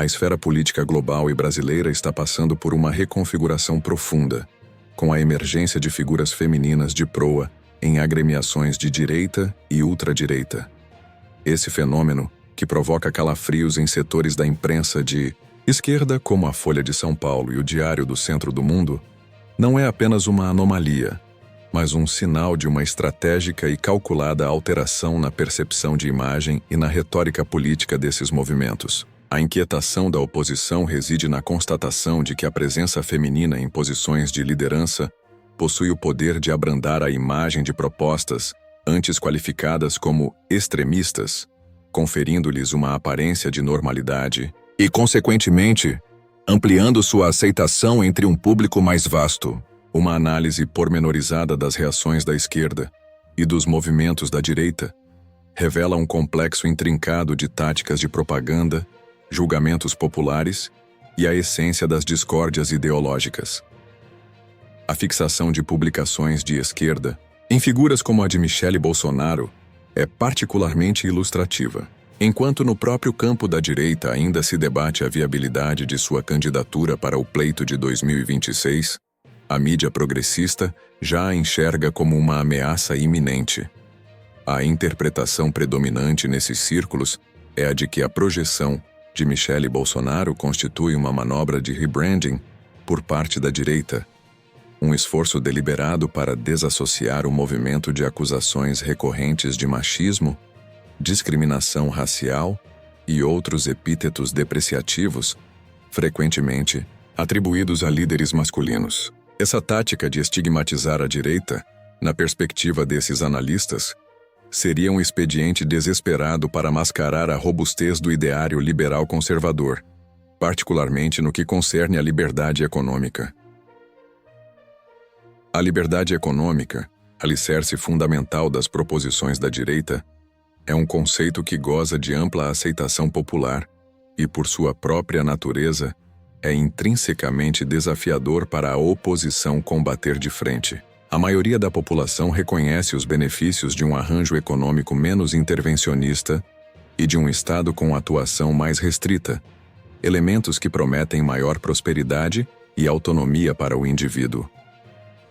A esfera política global e brasileira está passando por uma reconfiguração profunda, com a emergência de figuras femininas de proa em agremiações de direita e ultradireita. Esse fenômeno, que provoca calafrios em setores da imprensa de esquerda como a Folha de São Paulo e o Diário do Centro do Mundo, não é apenas uma anomalia, mas um sinal de uma estratégica e calculada alteração na percepção de imagem e na retórica política desses movimentos. A inquietação da oposição reside na constatação de que a presença feminina em posições de liderança possui o poder de abrandar a imagem de propostas antes qualificadas como extremistas, conferindo-lhes uma aparência de normalidade e, consequentemente, ampliando sua aceitação entre um público mais vasto. Uma análise pormenorizada das reações da esquerda e dos movimentos da direita revela um complexo intrincado de táticas de propaganda, julgamentos populares e a essência das discórdias ideológicas. A fixação de publicações de esquerda em figuras como a de Michele Bolsonaro é particularmente ilustrativa. Enquanto no próprio campo da direita ainda se debate a viabilidade de sua candidatura para o pleito de 2026, a mídia progressista já a enxerga como uma ameaça iminente. A interpretação predominante nesses círculos é a de que a projeção de Michele Bolsonaro constitui uma manobra de rebranding por parte da direita, um esforço deliberado para desassociar o movimento de acusações recorrentes de machismo, discriminação racial e outros epítetos depreciativos, frequentemente atribuídos a líderes masculinos. Essa tática de estigmatizar a direita, na perspectiva desses analistas, seria um expediente desesperado para mascarar a robustez do ideário liberal conservador, particularmente no que concerne à liberdade econômica. A liberdade econômica, alicerce fundamental das proposições da direita, é um conceito que goza de ampla aceitação popular e, por sua própria natureza, é intrinsecamente desafiador para a oposição combater de frente. A maioria da população reconhece os benefícios de um arranjo econômico menos intervencionista e de um Estado com atuação mais restrita, elementos que prometem maior prosperidade e autonomia para o indivíduo.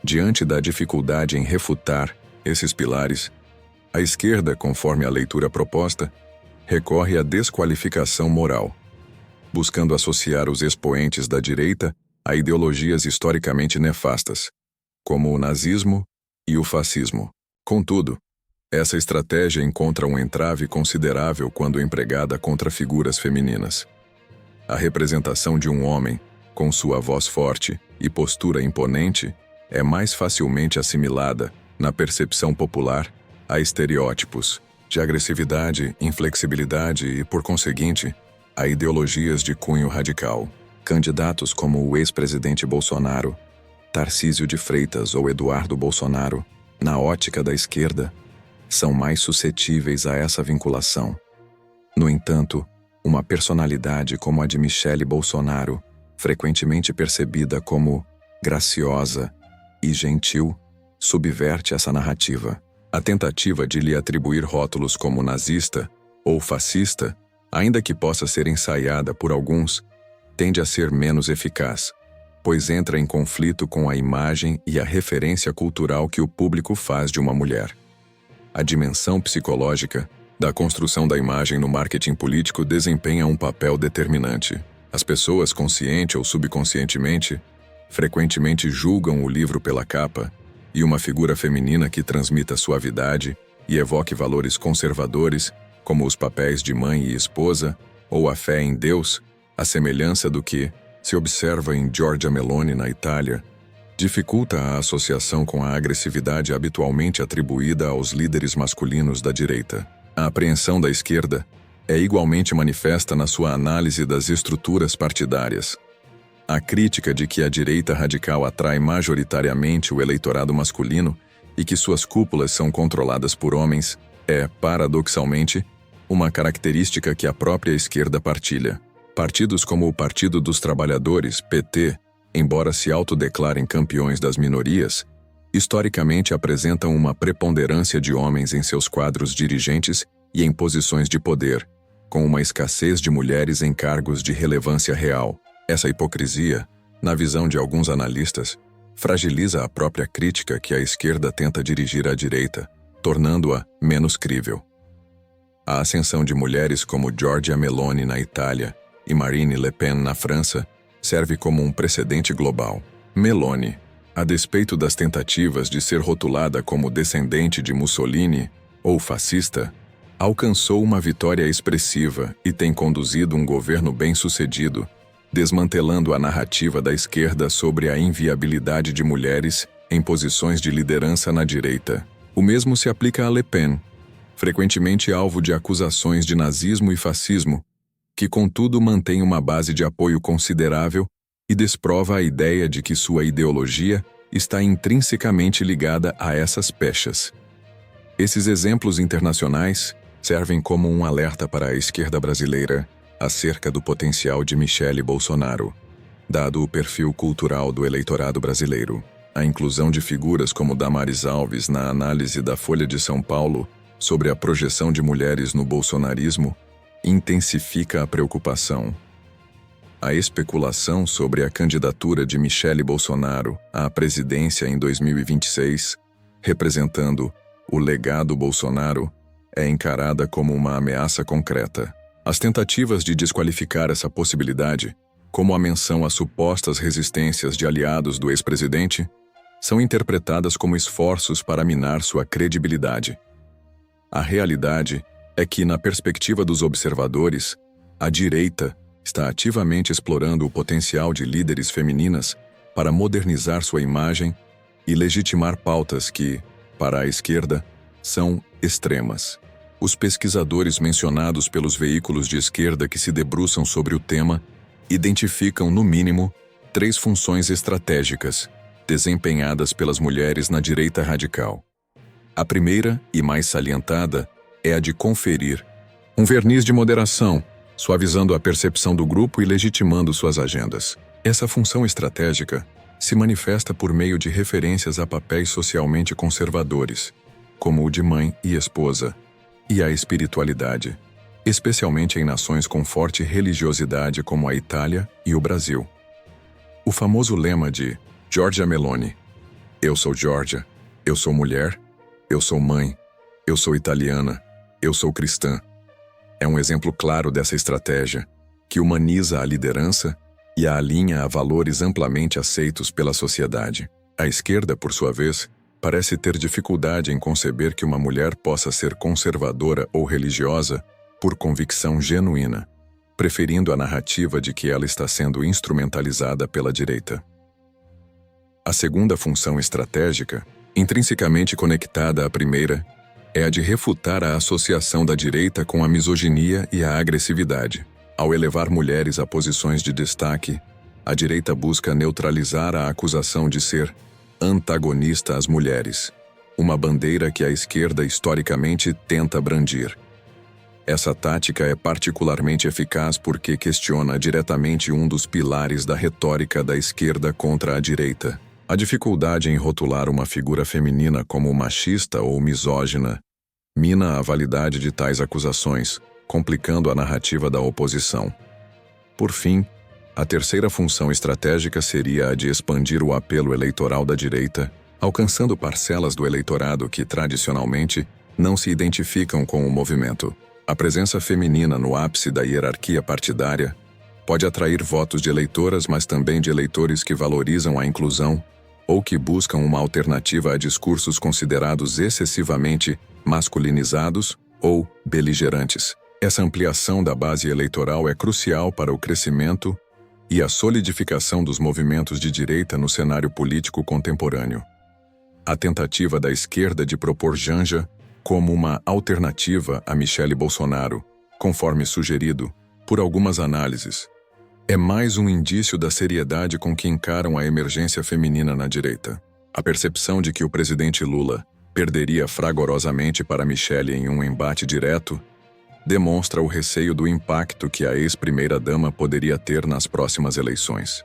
Diante da dificuldade em refutar esses pilares, a esquerda, conforme a leitura proposta, recorre à desqualificação moral, buscando associar os expoentes da direita a ideologias historicamente nefastas, como o nazismo e o fascismo. Contudo, essa estratégia encontra um entrave considerável quando empregada contra figuras femininas. A representação de um homem, com sua voz forte e postura imponente, é mais facilmente assimilada, na percepção popular, a estereótipos de agressividade, inflexibilidade e, por conseguinte, a ideologias de cunho radical. Candidatos como o ex-presidente Bolsonaro, Tarcísio de Freitas ou Eduardo Bolsonaro, na ótica da esquerda, são mais suscetíveis a essa vinculação. No entanto, uma personalidade como a de Michele Bolsonaro, frequentemente percebida como graciosa e gentil, subverte essa narrativa. A tentativa de lhe atribuir rótulos como nazista ou fascista, ainda que possa ser ensaiada por alguns, tende a ser menos eficaz, pois entra em conflito com a imagem e a referência cultural que o público faz de uma mulher. A dimensão psicológica da construção da imagem no marketing político desempenha um papel determinante. As pessoas, consciente ou subconscientemente, frequentemente julgam o livro pela capa, e uma figura feminina que transmita suavidade e evoque valores conservadores, como os papéis de mãe e esposa, ou a fé em Deus, a semelhança do que se observa em Giorgia Meloni na Itália, dificulta a associação com a agressividade habitualmente atribuída aos líderes masculinos da direita. A apreensão da esquerda é igualmente manifesta na sua análise das estruturas partidárias. A crítica de que a direita radical atrai majoritariamente o eleitorado masculino e que suas cúpulas são controladas por homens é, paradoxalmente, uma característica que a própria esquerda partilha. Partidos como o Partido dos Trabalhadores, PT, embora se autodeclarem campeões das minorias, historicamente apresentam uma preponderância de homens em seus quadros dirigentes e em posições de poder, com uma escassez de mulheres em cargos de relevância real. Essa hipocrisia, na visão de alguns analistas, fragiliza a própria crítica que a esquerda tenta dirigir à direita, tornando-a menos crível. A ascensão de mulheres como Giorgia Meloni na Itália e Marine Le Pen na França serve como um precedente global. Meloni, a despeito das tentativas de ser rotulada como descendente de Mussolini ou fascista, alcançou uma vitória expressiva e tem conduzido um governo bem-sucedido, desmantelando a narrativa da esquerda sobre a inviabilidade de mulheres em posições de liderança na direita. O mesmo se aplica a Le Pen, frequentemente alvo de acusações de nazismo e fascismo, que contudo mantém uma base de apoio considerável e desprova a ideia de que sua ideologia está intrinsecamente ligada a essas pechas. Esses exemplos internacionais servem como um alerta para a esquerda brasileira acerca do potencial de Michele Bolsonaro, dado o perfil cultural do eleitorado brasileiro. A inclusão de figuras como Damares Alves na análise da Folha de São Paulo sobre a projeção de mulheres no bolsonarismo intensifica a preocupação. A especulação sobre a candidatura de Michele Bolsonaro à presidência em 2026, representando o legado Bolsonaro, é encarada como uma ameaça concreta. As tentativas de desqualificar essa possibilidade, como a menção às supostas resistências de aliados do ex-presidente, são interpretadas como esforços para minar sua credibilidade. A realidade é que, na perspectiva dos observadores, a direita está ativamente explorando o potencial de líderes femininas para modernizar sua imagem e legitimar pautas que, para a esquerda, são extremas. Os pesquisadores mencionados pelos veículos de esquerda que se debruçam sobre o tema identificam, no mínimo, 3 funções estratégicas desempenhadas pelas mulheres na direita radical. A primeira, e mais salientada, é a de conferir um verniz de moderação, suavizando a percepção do grupo e legitimando suas agendas. Essa função estratégica se manifesta por meio de referências a papéis socialmente conservadores, como o de mãe e esposa, e a espiritualidade, especialmente em nações com forte religiosidade como a Itália e o Brasil. O famoso lema de Giorgia Meloni, "Eu sou Giorgia, eu sou mulher, eu sou mãe, eu sou italiana, eu sou cristã", é um exemplo claro dessa estratégia, que humaniza a liderança e a alinha a valores amplamente aceitos pela sociedade. A esquerda, por sua vez, parece ter dificuldade em conceber que uma mulher possa ser conservadora ou religiosa por convicção genuína, preferindo a narrativa de que ela está sendo instrumentalizada pela direita. A segunda função estratégica, intrinsecamente conectada à primeira, é a de refutar a associação da direita com a misoginia e a agressividade. Ao elevar mulheres a posições de destaque, a direita busca neutralizar a acusação de ser antagonista às mulheres, uma bandeira que a esquerda historicamente tenta brandir. Essa tática é particularmente eficaz porque questiona diretamente um dos pilares da retórica da esquerda contra a direita: a dificuldade em rotular uma figura feminina como machista ou misógina mina a validade de tais acusações, complicando a narrativa da oposição. Por fim, a terceira função estratégica seria a de expandir o apelo eleitoral da direita, alcançando parcelas do eleitorado que, tradicionalmente, não se identificam com o movimento. A presença feminina no ápice da hierarquia partidária pode atrair votos de eleitoras, mas também de eleitores que valorizam a inclusão ou que buscam uma alternativa a discursos considerados excessivamente masculinizados ou beligerantes. Essa ampliação da base eleitoral é crucial para o crescimento e a solidificação dos movimentos de direita no cenário político contemporâneo. A tentativa da esquerda de propor Janja como uma alternativa a Michele Bolsonaro, conforme sugerido por algumas análises, é mais um indício da seriedade com que encaram a emergência feminina na direita. A percepção de que o presidente Lula perderia fragorosamente para Michele em um embate direto demonstra o receio do impacto que a ex-primeira-dama poderia ter nas próximas eleições.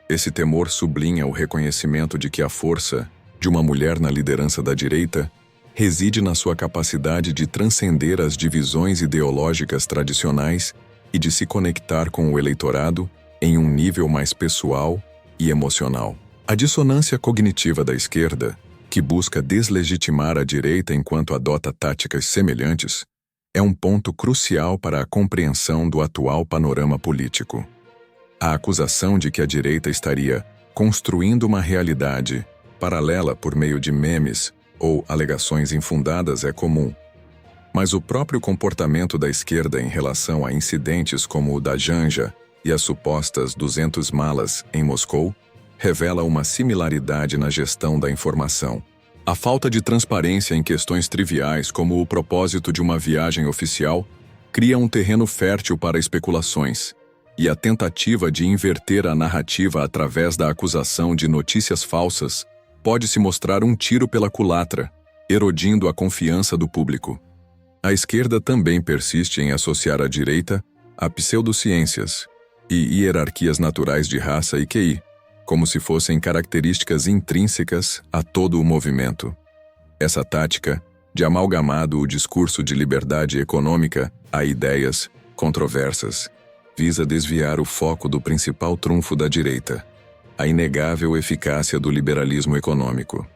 Esse temor sublinha o reconhecimento de que a força de uma mulher na liderança da direita reside na sua capacidade de transcender as divisões ideológicas tradicionais e de se conectar com o eleitorado em um nível mais pessoal e emocional. A dissonância cognitiva da esquerda, que busca deslegitimar a direita enquanto adota táticas semelhantes, é um ponto crucial para a compreensão do atual panorama político. A acusação de que a direita estaria construindo uma realidade paralela por meio de memes ou alegações infundadas é comum. Mas o próprio comportamento da esquerda em relação a incidentes como o da Janja e as supostas 200 malas em Moscou revela uma similaridade na gestão da informação. A falta de transparência em questões triviais como o propósito de uma viagem oficial cria um terreno fértil para especulações, e a tentativa de inverter a narrativa através da acusação de notícias falsas pode se mostrar um tiro pela culatra, erodindo a confiança do público. A esquerda também persiste em associar a direita a pseudociências e hierarquias naturais de raça e QI, como se fossem características intrínsecas a todo o movimento. Essa tática, de amalgamado o discurso de liberdade econômica a ideias controversas, visa desviar o foco do principal trunfo da direita, a inegável eficácia do liberalismo econômico.